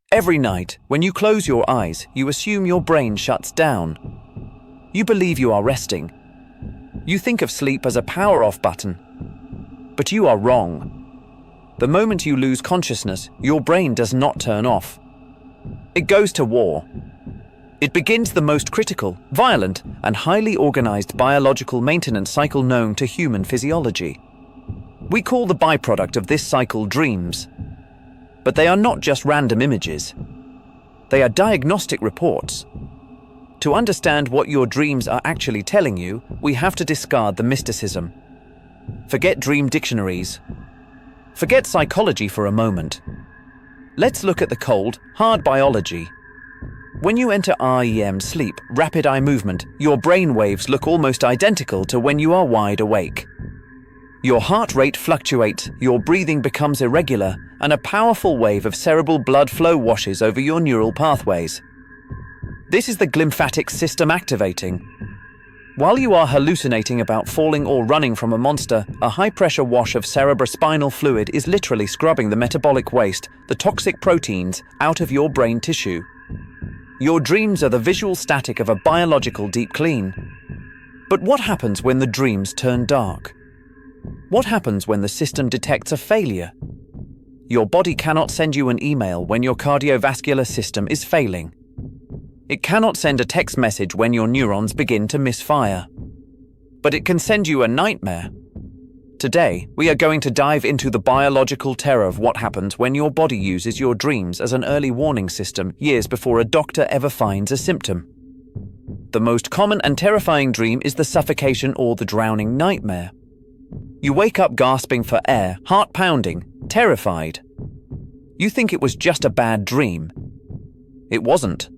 Every night, when you close your eyes, you assume your brain shuts down. You believe you are resting. You think of sleep as a power-off button. But you are wrong. The moment you lose consciousness, your brain does not turn off. It goes to war. It begins the most critical, violent, and highly organized biological maintenance cycle known to human physiology. We call the byproduct of this cycle dreams. But they are not just random images. They are diagnostic reports. To understand what your dreams are actually telling you, we have to discard the mysticism. Forget dream dictionaries. Forget psychology for a moment. Let's look at the cold, hard biology. When you enter REM sleep, rapid eye movement, your brain waves look almost identical to when you are wide awake. Your heart rate fluctuates, your breathing becomes irregular, and a powerful wave of cerebral blood flow washes over your neural pathways. This is the glymphatic system activating. While you are hallucinating about falling or running from a monster, a high-pressure wash of cerebrospinal fluid is literally scrubbing the metabolic waste, the toxic proteins, out of your brain tissue. Your dreams are the visual static of a biological deep clean. But what happens when the dreams turn dark? What happens when the system detects a failure? Your body cannot send you an email when your cardiovascular system is failing. It cannot send a text message when your neurons begin to misfire. But it can send you a nightmare. Today, we are going to dive into the biological terror of what happens when your body uses your dreams as an early warning system years before a doctor ever finds a symptom. The most common and terrifying dream is the suffocation or the drowning nightmare. You wake up gasping for air, heart pounding, terrified. You think it was just a bad dream. It wasn't.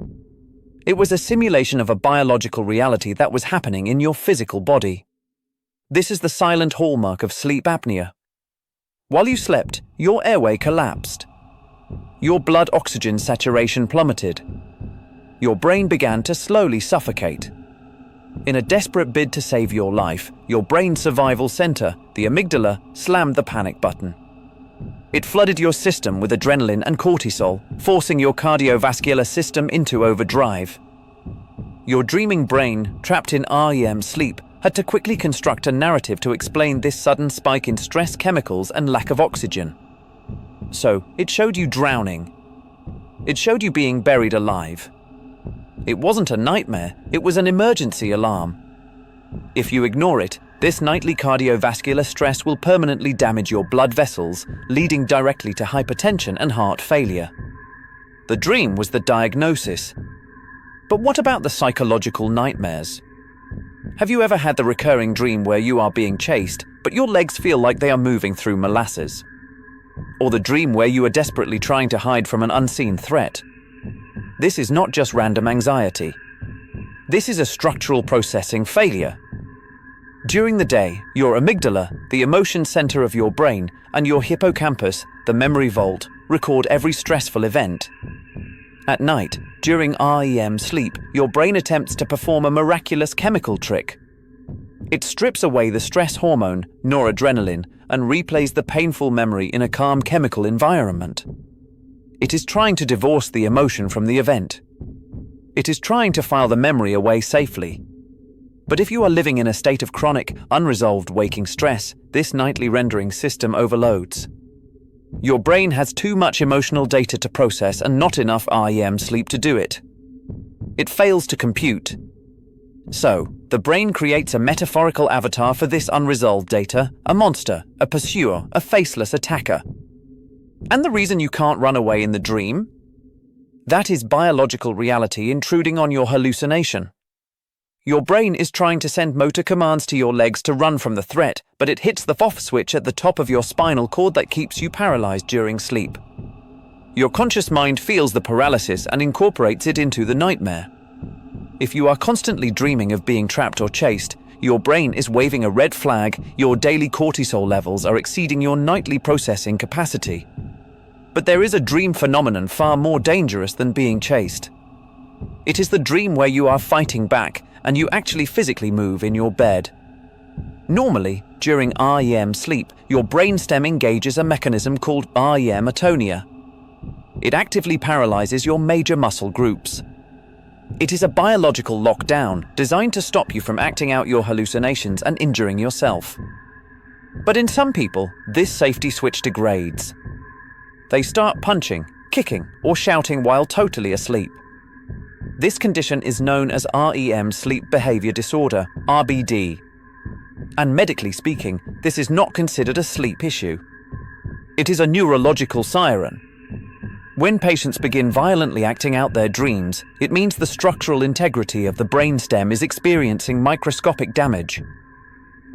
It was a simulation of a biological reality that was happening in your physical body. This is the silent hallmark of sleep apnea. While you slept, your airway collapsed. Your blood oxygen saturation plummeted. Your brain began to slowly suffocate. In a desperate bid to save your life, your brain's survival center, the amygdala, slammed the panic button. It flooded your system with adrenaline and cortisol, forcing your cardiovascular system into overdrive. Your dreaming brain, trapped in REM sleep, had to quickly construct a narrative to explain this sudden spike in stress chemicals and lack of oxygen. So, it showed you drowning. It showed you being buried alive. It wasn't a nightmare, it was an emergency alarm. If you ignore it, this nightly cardiovascular stress will permanently damage your blood vessels, leading directly to hypertension and heart failure. The dream was the diagnosis. But what about the psychological nightmares? Have you ever had the recurring dream where you are being chased, but your legs feel like they are moving through molasses? Or the dream where you are desperately trying to hide from an unseen threat? This is not just random anxiety. This is a structural processing failure. During the day, your amygdala, the emotion center of your brain, and your hippocampus, the memory vault, record every stressful event. At night, during REM sleep, your brain attempts to perform a miraculous chemical trick. It strips away the stress hormone, noradrenaline, and replays the painful memory in a calm chemical environment. It is trying to divorce the emotion from the event. It is trying to file the memory away safely. But if you are living in a state of chronic, unresolved waking stress, this nightly rendering system overloads. Your brain has too much emotional data to process and not enough REM sleep to do it. It fails to compute. So, the brain creates a metaphorical avatar for this unresolved data, a monster, a pursuer, a faceless attacker. And the reason you can't run away in the dream? That is biological reality intruding on your hallucination. Your brain is trying to send motor commands to your legs to run from the threat, but it hits the off switch at the top of your spinal cord that keeps you paralyzed during sleep. Your conscious mind feels the paralysis and incorporates it into the nightmare. If you are constantly dreaming of being trapped or chased, your brain is waving a red flag, your daily cortisol levels are exceeding your nightly processing capacity. But there is a dream phenomenon far more dangerous than being chased. It is the dream where you are fighting back and you actually physically move in your bed. Normally, during REM sleep, your brainstem engages a mechanism called REM atonia. It actively paralyzes your major muscle groups. It is a biological lockdown designed to stop you from acting out your hallucinations and injuring yourself. But in some people, this safety switch degrades. They start punching, kicking, or shouting while totally asleep. This condition is known as REM sleep behavior disorder, RBD. And medically speaking, this is not considered a sleep issue. It is a neurological siren. When patients begin violently acting out their dreams, it means the structural integrity of the brainstem is experiencing microscopic damage.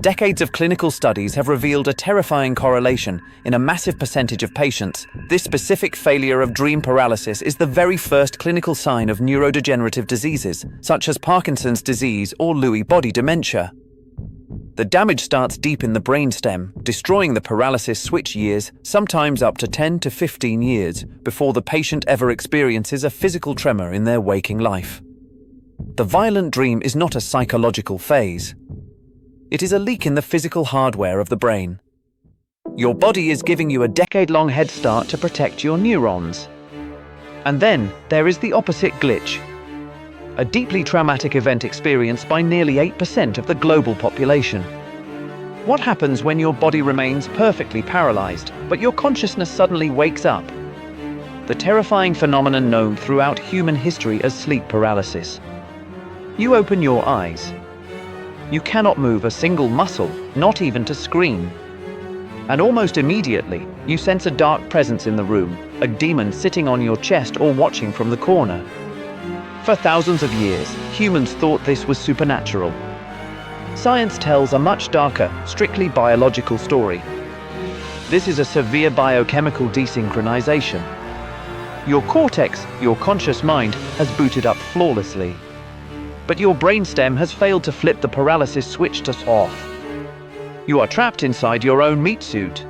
Decades of clinical studies have revealed a terrifying correlation in a massive percentage of patients. This specific failure of dream paralysis is the very first clinical sign of neurodegenerative diseases, such as Parkinson's disease or Lewy body dementia. The damage starts deep in the brainstem, destroying the paralysis switch years, sometimes up to 10 to 15 years, before the patient ever experiences a physical tremor in their waking life. The violent dream is not a psychological phase. It is a leak in the physical hardware of the brain. Your body is giving you a decade-long head start to protect your neurons. And then there is the opposite glitch. A deeply traumatic event experienced by nearly 8% of the global population. What happens when your body remains perfectly paralyzed, but your consciousness suddenly wakes up? The terrifying phenomenon known throughout human history as sleep paralysis. You open your eyes. You cannot move a single muscle, not even to scream. And almost immediately, you sense a dark presence in the room, a demon sitting on your chest or watching from the corner. For thousands of years, humans thought this was supernatural. Science tells a much darker, strictly biological story. This is a severe biochemical desynchronization. Your cortex, your conscious mind, has booted up flawlessly. But your brainstem has failed to flip the paralysis switch to off. You are trapped inside your own meat suit.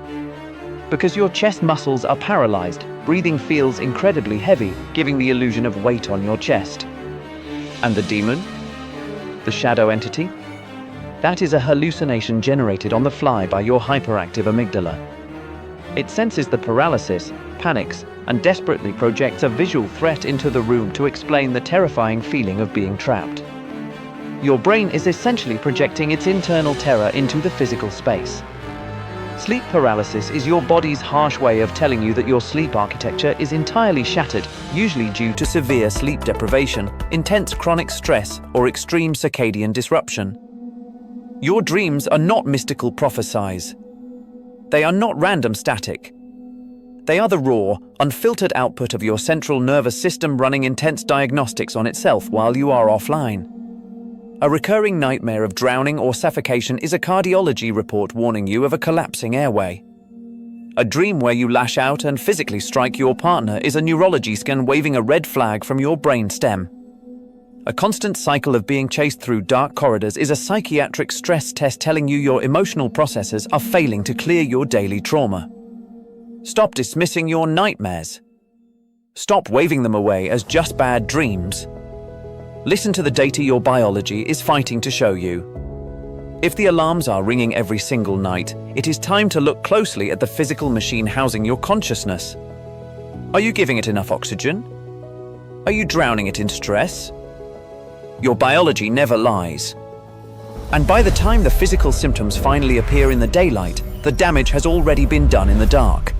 Because your chest muscles are paralyzed, breathing feels incredibly heavy, giving the illusion of weight on your chest. And the demon? The shadow entity? That is a hallucination generated on the fly by your hyperactive amygdala. It senses the paralysis, panics, and desperately projects a visual threat into the room to explain the terrifying feeling of being trapped. Your brain is essentially projecting its internal terror into the physical space. Sleep paralysis is your body's harsh way of telling you that your sleep architecture is entirely shattered, usually due to severe sleep deprivation, intense chronic stress, or extreme circadian disruption. Your dreams are not mystical prophecies. They are not random static. They are the raw, unfiltered output of your central nervous system running intense diagnostics on itself while you are offline. A recurring nightmare of drowning or suffocation is a cardiology report warning you of a collapsing airway. A dream where you lash out and physically strike your partner is a neurology scan waving a red flag from your brain stem. A constant cycle of being chased through dark corridors is a psychiatric stress test telling you your emotional processes are failing to clear your daily trauma. Stop dismissing your nightmares. Stop waving them away as just bad dreams. Listen to the data your biology is fighting to show you. If the alarms are ringing every single night, it is time to look closely at the physical machine housing your consciousness. Are you giving it enough oxygen? Are you drowning it in stress? Your biology never lies. And by the time the physical symptoms finally appear in the daylight, the damage has already been done in the dark.